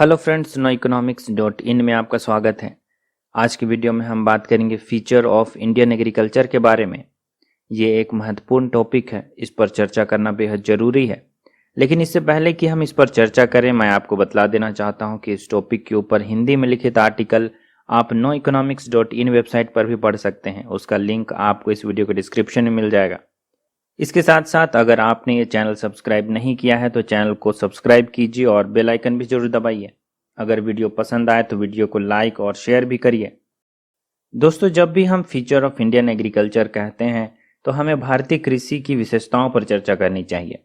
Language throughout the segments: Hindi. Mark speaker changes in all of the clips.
Speaker 1: Hello friends, no economics dot in में आपका स्वागत है। आज की वीडियो में हम बात करेंगे फ्यूचर ऑफ इंडियन एग्रीकल्चर के बारे में। ये एक महत्वपूर्ण टॉपिक है, इस पर चर्चा करना बेहद ज़रूरी है। लेकिन इससे पहले कि हम इस पर चर्चा करें, मैं आपको बतला देना चाहता हूं कि इस टॉपिक के ऊपर हिंदी में लिखित आर्टिकल आप no economics dot in website पर भी पढ़ सकते हैं। उसका लिंक आपको इस वीडियो के डिस्क्रिप्शन में मिल जाएगा। इसके साथ साथ अगर आपने ये चैनल सब्सक्राइब नहीं किया है तो चैनल को सब्सक्राइब कीजिए और बेल आइकन भी जरूर दबाइए। अगर वीडियो पसंद आए तो वीडियो को लाइक और शेयर भी करिए। दोस्तों, जब भी हम फ्यूचर ऑफ इंडियन एग्रीकल्चर कहते हैं तो हमें भारतीय कृषि की विशेषताओं पर चर्चा करनी चाहिए।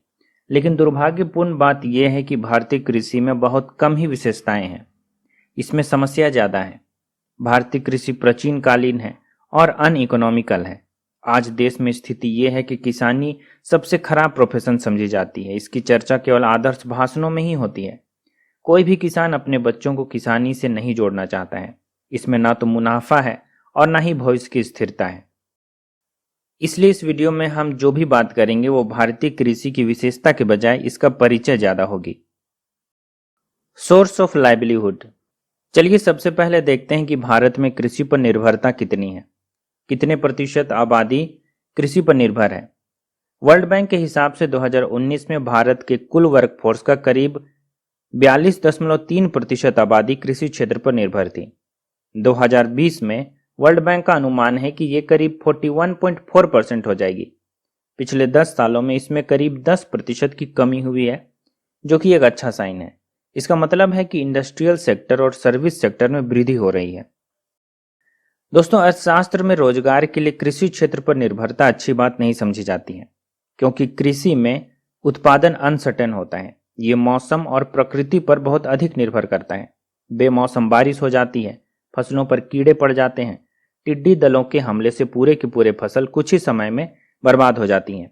Speaker 1: लेकिन दुर्भाग्यपूर्ण बात यह है कि भारतीय कृषि में बहुत कम ही विशेषताएं हैं। इसमें समस्या ज़्यादा है। भारतीय कृषि प्राचीन कालीन है और अनइकोनॉमिकल है। आज देश में स्थिति यह है कि किसानी सबसे खराब प्रोफेशन समझी जाती है। इसकी चर्चा केवल आदर्श भाषणों में ही होती है। कोई भी किसान अपने बच्चों को किसानी से नहीं जोड़ना चाहता है। इसमें ना तो मुनाफा है और ना ही भविष्य की स्थिरता है। इसलिए इस वीडियो में हम जो भी बात करेंगे वो भारतीय कृषि की विशेषता के बजाय इसका परिचय ज्यादा होगी। Source of livelihood. चलिए सबसे पहले देखते हैं कि भारत में कृषि पर निर्भरता कितनी है। कितने प्रतिशत आबादी कृषि पर निर्भर है। वर्ल्ड बैंक के हिसाब से 2019 में भारत के कुल वर्कफोर्स का करीब 42.3% आबादी कृषि क्षेत्र पर निर्भर थी। 2020 में वर्ल्ड बैंक का अनुमान है कि ये करीब 41.4% हो जाएगी। पिछले 10 सालों में इसमें करीब 10% की कमी हुई है, जो कि एक अच्छा साइन है। इसका मतलब है कि इंडस्ट्रियल सेक्टर और सर्विस सेक्टर में वृद्धि हो रही है। दोस्तों, अर्थशास्त्र में रोजगार के लिए कृषि क्षेत्र पर निर्भरता अच्छी बात नहीं समझी जाती है, क्योंकि कृषि में उत्पादन अनसर्टेन होता है। ये मौसम और प्रकृति पर बहुत अधिक निर्भर करता है। बेमौसम बारिश हो जाती है, फसलों पर कीड़े पड़ जाते हैं, टिड्डी दलों के हमले से पूरे की पूरे फसल कुछ ही समय में बर्बाद हो जाती हैं।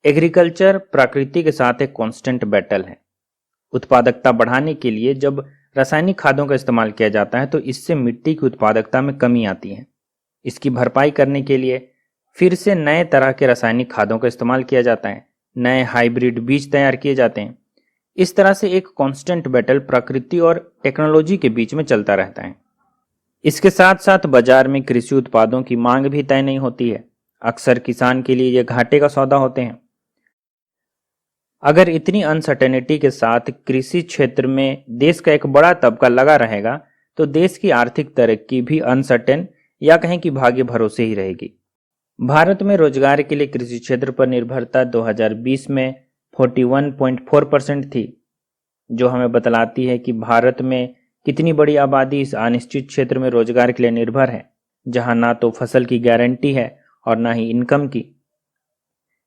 Speaker 1: एग्रीकल्चर प्रकृति के साथ एक कांस्टेंट बैटल है। उत्पादकता बढ़ाने के लिए जब रासायनिक खादों का इस्तेमाल किया जाता है तो इससे मिट्टी की उत्पादकता में कमी आती है। इसकी भरपाई करने के लिए फिर से नए तरह के रासायनिक खादों का इस्तेमाल किया जाता है। नए हाइब्रिड बीज तैयार किए जाते हैं। इस तरह से एक कांस्टेंट बैटल प्रकृति और टेक्नोलॉजी के बीच में चलता रहता है। इसके साथ साथ बाजार में कृषि उत्पादों की मांग भी तय नहीं होती है। अक्सर किसान के लिए ये घाटे का सौदा होते हैं। अगर इतनी अनसर्टेनिटी के साथ कृषि क्षेत्र में देश का एक बड़ा तबका लगा रहेगा तो देश की आर्थिक तरक्की भी अनसर्टेन या कहें कि भाग्य भरोसे ही रहेगी। भारत में रोजगार के लिए कृषि क्षेत्र पर निर्भरता 2020 में 41.4% थी, जो हमें बतलाती है कि भारत में कितनी बड़ी आबादी इस अनिश्चित क्षेत्र में रोजगार के लिए निर्भर है, जहां ना तो फसल की गारंटी है और ना ही इनकम की।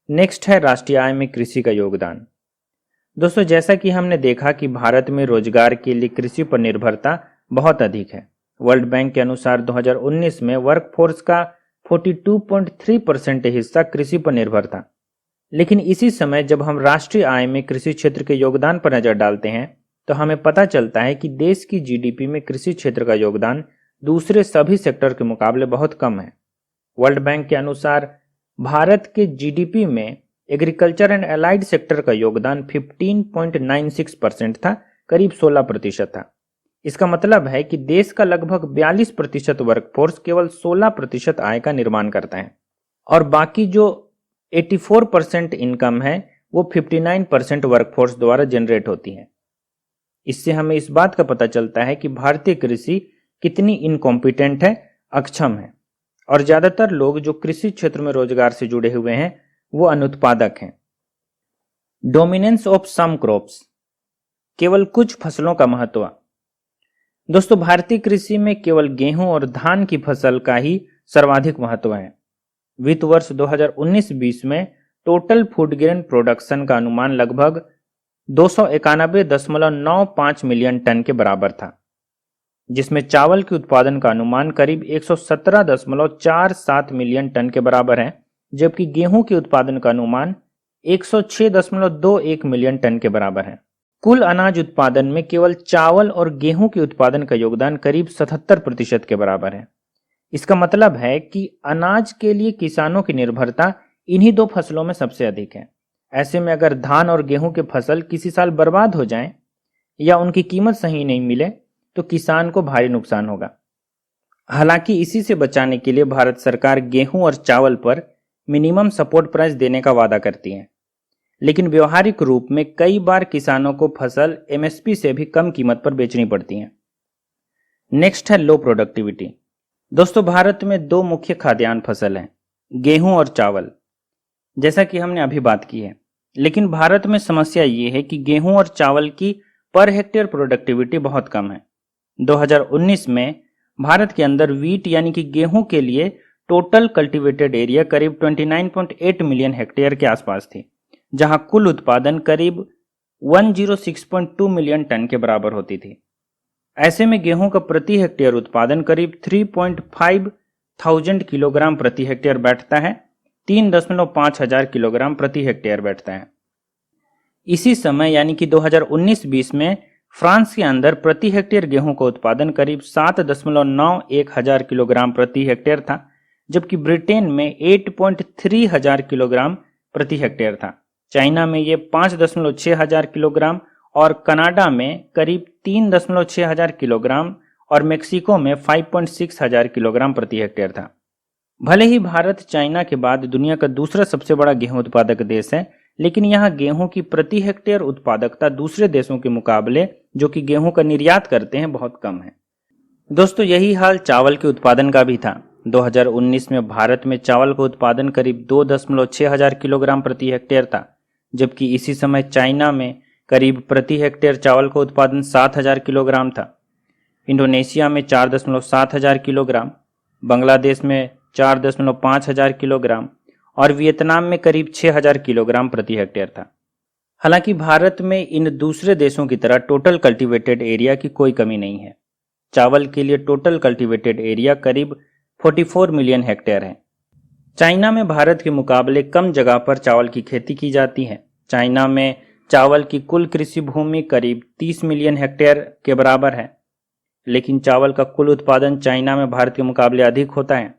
Speaker 1: नेक्स्ट है राष्ट्रीय आय में कृषि का योगदान। दोस्तों, जैसा कि हमने देखा कि भारत में रोजगार के लिए कृषि पर निर्भरता बहुत अधिक है। वर्ल्ड बैंक के अनुसार 2019 में वर्कफोर्स का 42.3% हिस्सा कृषि पर निर्भर था। लेकिन इसी समय जब हम राष्ट्रीय आय में कृषि क्षेत्र के योगदान पर नजर डालते हैं तो हमें पता चलता है कि देश की जीडीपी में कृषि क्षेत्र का योगदान दूसरे सभी सेक्टर के मुकाबले बहुत कम है। वर्ल्ड बैंक के अनुसार भारत के जीडीपी में एग्रीकल्चर एंड एलाइड सेक्टर का योगदान 15.96% था, करीब 16% था। इसका मतलब है कि देश का लगभग 42% वर्कफोर्स केवल 16% आय का निर्माण करता है और बाकी जो 84% इनकम है वो 59% वर्कफोर्स द्वारा जनरेट होती है। इससे हमें इस बात का पता चलता है कि भारतीय कृषि कितनी इनकॉम्पिटेंट है, अक्षम है, और ज्यादातर लोग जो कृषि क्षेत्र में रोजगार से जुड़े हुए हैं वो अनुत्पादक हैं। डोमिनेंस ऑफ सम क्रॉप्स, केवल कुछ फसलों का महत्व। दोस्तों, भारतीय कृषि में केवल गेहूं और धान की फसल का ही सर्वाधिक महत्व है। वित्त वर्ष 2019-20 में टोटल फूड ग्रेन प्रोडक्शन का अनुमान लगभग 291.95 मिलियन टन के बराबर था, जिसमें चावल के उत्पादन का अनुमान करीब 117.47 मिलियन टन के बराबर है, जबकि गेहूं के उत्पादन का अनुमान 106.21 मिलियन टन के बराबर है। कुल अनाज उत्पादन में केवल चावल और गेहूं के उत्पादन का योगदान करीब 77% के बराबर है। इसका मतलब है कि अनाज के लिए किसानों की निर्भरता इन्हीं दो फसलों में सबसे अधिक है। ऐसे में अगर धान और गेहूं के फसल किसी साल बर्बाद हो जाएं या उनकी कीमत सही नहीं मिले तो किसान को भारी नुकसान होगा। हालांकि इसी से बचाने के लिए भारत सरकार गेहूं और चावल पर मिनिमम सपोर्ट प्राइस देने का वादा करती है, लेकिन व्यवहारिक रूप में कई बार किसानों को फसल एमएसपी से भी कम कीमत पर बेचनी पड़ती है। नेक्स्ट है लो प्रोडक्टिविटी। दोस्तों, भारत में दो मुख्य खाद्यान्न फसल हैं, गेहूं और चावल, जैसा कि हमने अभी बात की है। लेकिन भारत में समस्या ये है कि गेहूं और चावल की पर हेक्टेयर प्रोडक्टिविटी बहुत कम है। 2019 में भारत के अंदर वीट यानी कि गेहूं के लिए टोटल कल्टीवेटेड एरिया करीब 29.8 मिलियन हेक्टेयर के आसपास थी, जहां कुल उत्पादन करीब 106.2 मिलियन टन के बराबर होती थी। ऐसे में गेहूं का प्रति हेक्टेयर उत्पादन करीब 3.5 थाउजेंड किलोग्राम प्रति हेक्टेयर बैठता है, 3.5 हजार किलोग्राम प्रति हेक्टेयर बैठता है। इसी समय यानी कि 2019-20 में फ्रांस के अंदर प्रति हेक्टेयर गेहूं का उत्पादन करीब 7.91 हजार किलोग्राम प्रति हेक्टेयर था, जबकि ब्रिटेन में 8.3 हजार किलोग्राम प्रति हेक्टेयर था। चाइना में ये 5.6 हजार किलोग्राम और कनाडा में करीब 3.6 हजार किलोग्राम और मेक्सिको में 5.6 हजार किलोग्राम प्रति हेक्टेयर था। भले ही भारत चाइना के बाद दुनिया का दूसरा सबसे बड़ा गेहूं उत्पादक देश है, लेकिन यहाँ गेहूं की प्रति हेक्टेयर उत्पादकता दूसरे देशों के मुकाबले जो कि गेहूं का निर्यात करते हैं बहुत कम है। दोस्तों, यही हाल चावल के उत्पादन का भी था। 2019 में भारत में चावल का उत्पादन करीब 2.6 हजार किलोग्राम प्रति हेक्टेयर था, जबकि इसी समय चाइना में करीब प्रति हेक्टेयर चावल का उत्पादन 7 हजार किलोग्राम था। इंडोनेशिया में 4.7 हजार किलोग्राम, बांग्लादेश में 4.5 हजार किलोग्राम और वियतनाम में करीब 6 हजार किलोग्राम प्रति हेक्टेयर था। हालांकि भारत में इन दूसरे देशों की तरह टोटल कल्टीवेटेड एरिया की कोई कमी नहीं है। चावल के लिए टोटल कल्टीवेटेड एरिया करीब 44 मिलियन हेक्टेयर है। चाइना में भारत के मुकाबले कम जगह पर चावल की खेती की जाती है। चाइना में चावल की कुल कृषि भूमि करीब 30 मिलियन हेक्टेयर के बराबर है, लेकिन चावल का कुल उत्पादन चाइना में भारत के मुकाबले अधिक होता है।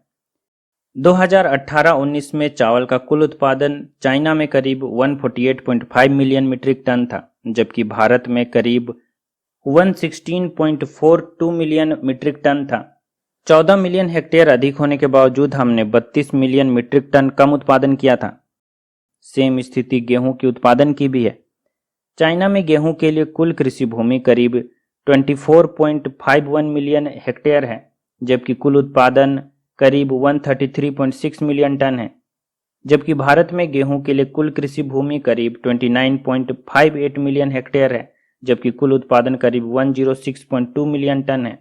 Speaker 1: 2018-19 में चावल का कुल उत्पादन चाइना में करीब 148.5 मिलियन मीट्रिक टन था, जबकि भारत में करीब 116.42 मिलियन मीट्रिक टन था। 14 मिलियन हेक्टेयर अधिक होने के बावजूद हमने 32 मिलियन मीट्रिक टन कम उत्पादन किया था। सेम स्थिति गेहूं के उत्पादन की भी है। चाइना में गेहूं के लिए कुल कृषि भूमि करीब 24.51 मिलियन हेक्टेयर है, जबकि कुल उत्पादन करीब 133.6 मिलियन टन है। जबकि भारत में गेहूं के लिए कुल कृषि भूमि करीब 29.58 मिलियन हेक्टेयर है, जबकि कुल उत्पादन करीब 106.2 मिलियन टन है।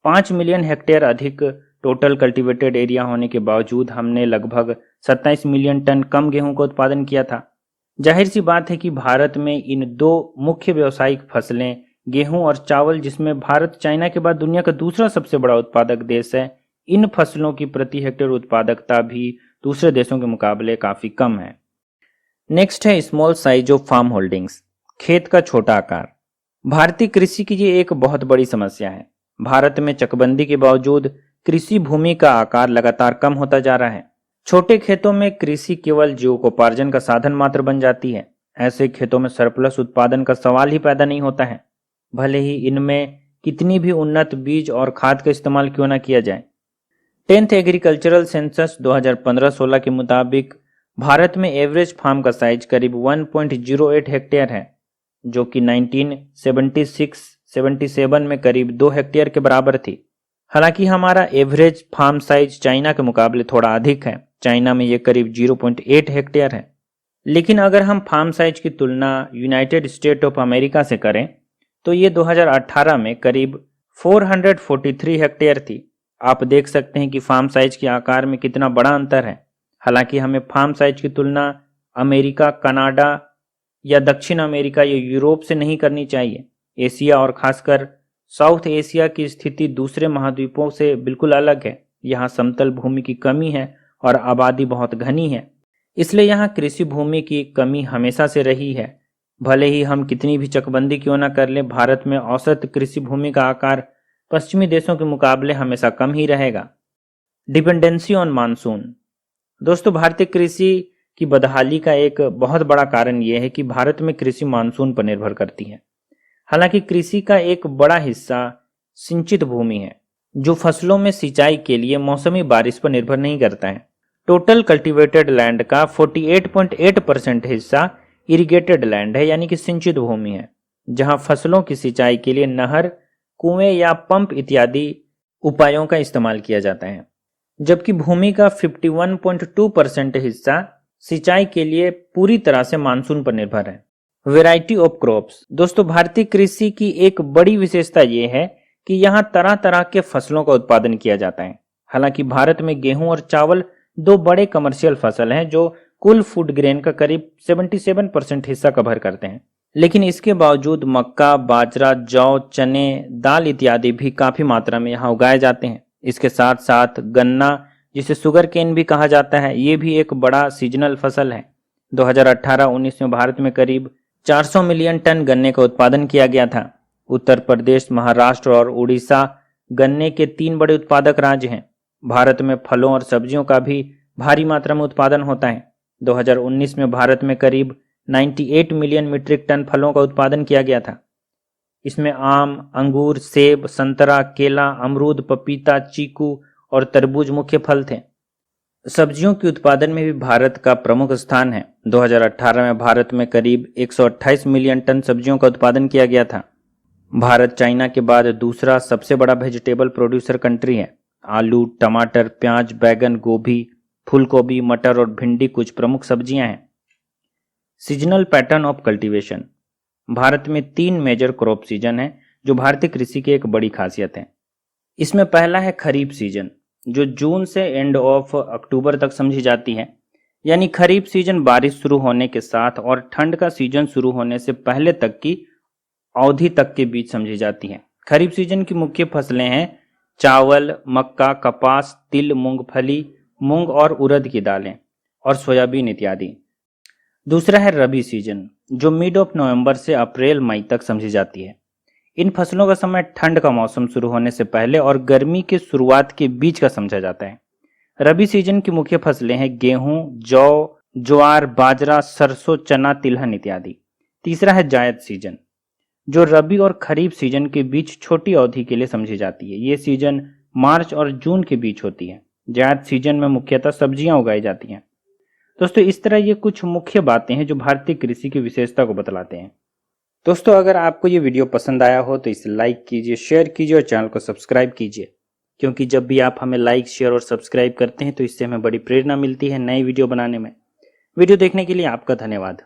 Speaker 1: 5 मिलियन हेक्टेयर अधिक टोटल कल्टीवेटेड एरिया होने के बावजूद हमने लगभग 27 मिलियन टन कम गेहूं का उत्पादन किया था। जाहिर सी बात है कि भारत में इन दो मुख्य व्यावसायिक फसलें गेहूं और चावल, जिसमें भारत चाइना के बाद दुनिया का दूसरा सबसे बड़ा उत्पादक देश है, इन फसलों की प्रति हेक्टेयर उत्पादकता भी दूसरे देशों के मुकाबले काफी कम है। नेक्स्ट है small size of farm holdings, खेत का छोटा आकार। भारतीय कृषि की ये एक बहुत बड़ी समस्या है। भारत में चकबंदी के बावजूद कृषि भूमि का आकार लगातार कम होता जा रहा है। छोटे खेतों में कृषि केवल जीविकोपार्जन का साधन मात्र बन जाती है। ऐसे खेतों में सरप्लस उत्पादन का सवाल ही पैदा नहीं होता है, भले ही इनमें कितनी भी उन्नत बीज और खाद का इस्तेमाल क्यों न किया जाए। 10th एग्रीकल्चरल सेंसस 2015-16 के मुताबिक भारत में एवरेज फार्म का साइज करीब 1.08 हेक्टेयर है, जो कि 1976-77 में करीब 2 हेक्टेयर के बराबर थी। हालांकि हमारा एवरेज फार्म साइज चाइना के मुकाबले थोड़ा अधिक है। चाइना में ये करीब 0.8 हेक्टेयर है। लेकिन अगर हम फार्म साइज की तुलना यूनाइटेड स्टेट ऑफ अमेरिका से करें तो ये 2018 में करीब 443 हेक्टेयर थी। आप देख सकते हैं कि फार्म साइज के आकार में कितना बड़ा अंतर है। हालांकि हमें फार्म साइज की तुलना अमेरिका, कनाडा या दक्षिण अमेरिका या यूरोप से नहीं करनी चाहिए। एशिया और खासकर साउथ एशिया की स्थिति दूसरे महाद्वीपों से बिल्कुल अलग है। यहाँ समतल भूमि की कमी है और आबादी बहुत घनी है, इसलिए यहाँ कृषि भूमि की कमी हमेशा से रही है। भले ही हम कितनी भी चकबंदी क्यों न कर लें, भारत में औसत कृषि भूमि का आकार पश्चिमी देशों के मुकाबले हमेशा कम ही रहेगा। Dependency on monsoon. दोस्तों, भारतीय कृषि की बदहाली का एक बहुत बड़ा कारण यह है कि भारत में कृषि मानसून पर निर्भर करती है। हालांकि कृषि का एक बड़ा हिस्सा सिंचित भूमि है, जो फसलों में सिंचाई के लिए मौसमी बारिश पर निर्भर नहीं करता है। टोटल कल्टीवेटेड लैंड का 48.8% हिस्सा इरिगेटेड लैंड है, यानी कि सिंचित भूमि है, जहां फसलों की सिंचाई के लिए नहर, कुएं या पंप इत्यादि उपायों का इस्तेमाल किया जाता है। जबकि भूमि का 51.2% हिस्सा सिंचाई के लिए पूरी तरह से मानसून पर निर्भर है। Variety of crops. दोस्तों, भारतीय कृषि की एक बड़ी विशेषता यह है कि यहाँ तरह तरह के फसलों का उत्पादन किया जाता है। हालांकि भारत में गेहूं और चावल दो बड़े कमर्शियल फसल हैं जो कुल फूड ग्रेन का करीब 77% हिस्सा कवर करते हैं। लेकिन इसके बावजूद मक्का, बाजरा, जौ, चने, दाल इत्यादि भी काफी मात्रा में यहाँ उगाए जाते हैं। इसके साथ साथ गन्ना, जिसे शुगर केन भी कहा जाता है, ये भी एक बड़ा सीजनल फसल है। 2018-19 में भारत में करीब 400 मिलियन टन गन्ने का उत्पादन किया गया था। उत्तर प्रदेश, महाराष्ट्र और उड़ीसा गन्ने के 3 बड़े उत्पादक राज्य हैं। भारत में फलों और सब्जियों का भी भारी मात्रा में उत्पादन होता है। 2019 में भारत में करीब 98 मिलियन मीट्रिक टन फलों का उत्पादन किया गया था। इसमें आम, अंगूर, सेब, संतरा, केला, अमरूद, पपीता, चीकू और तरबूज मुख्य फल थे। सब्जियों के उत्पादन में भी भारत का प्रमुख स्थान है। 2018 में भारत में करीब 128 मिलियन टन सब्जियों का उत्पादन किया गया था। भारत चाइना के बाद दूसरा सबसे बड़ा वेजिटेबल प्रोड्यूसर कंट्री है। आलू, टमाटर, प्याज, बैगन, गोभी, फूलगोभी, मटर और भिंडी कुछ प्रमुख सब्जियां हैं। Seasonal pattern of cultivation. Bharat में 3 मेजर क्रॉप सीजन है, जो भारतीय कृषि की एक बड़ी खासियत है। इसमें पहला है खरीफ सीजन, जो जून से एंड ऑफ अक्टूबर तक समझी जाती है। यानी खरीफ सीजन बारिश शुरू होने के साथ और ठंड का सीजन शुरू होने से पहले तक की अवधि तक के बीच समझी जाती है। खरीफ सीजन की मुख्य फसलें हैं चावल, मक्का, कपास, तिल, मूंगफली, मूंग और उड़द की दालें और सोयाबीन इत्यादि। दूसरा है रबी सीजन, जो मिड ऑफ नवंबर से अप्रैल मई तक समझी जाती है। इन फसलों का समय ठंड का मौसम शुरू होने से पहले और गर्मी के शुरुआत के बीच का समझा जाता है। रबी सीजन की मुख्य फसलें हैं गेहूं, जौ, ज्वार, बाजरा, सरसों, चना, तिलहन इत्यादि। तीसरा है जायद सीजन, जो रबी और खरीफ सीजन के बीच छोटी अवधि के लिए समझी जाती है। ये सीजन मार्च और जून के बीच होती है। जायद सीजन में मुख्यतः सब्जियां उगाई जाती हैं। दोस्तों, इस तरह ये कुछ मुख्य बातें हैं जो भारतीय कृषि की विशेषता को बतलाते हैं। दोस्तों, अगर आपको ये वीडियो पसंद आया हो तो इसे लाइक कीजिए, शेयर कीजिए और चैनल को सब्सक्राइब कीजिए, क्योंकि जब भी आप हमें लाइक, शेयर और सब्सक्राइब करते हैं तो इससे हमें बड़ी प्रेरणा मिलती है नई वीडियो बनाने में। वीडियो देखने के लिए आपका धन्यवाद।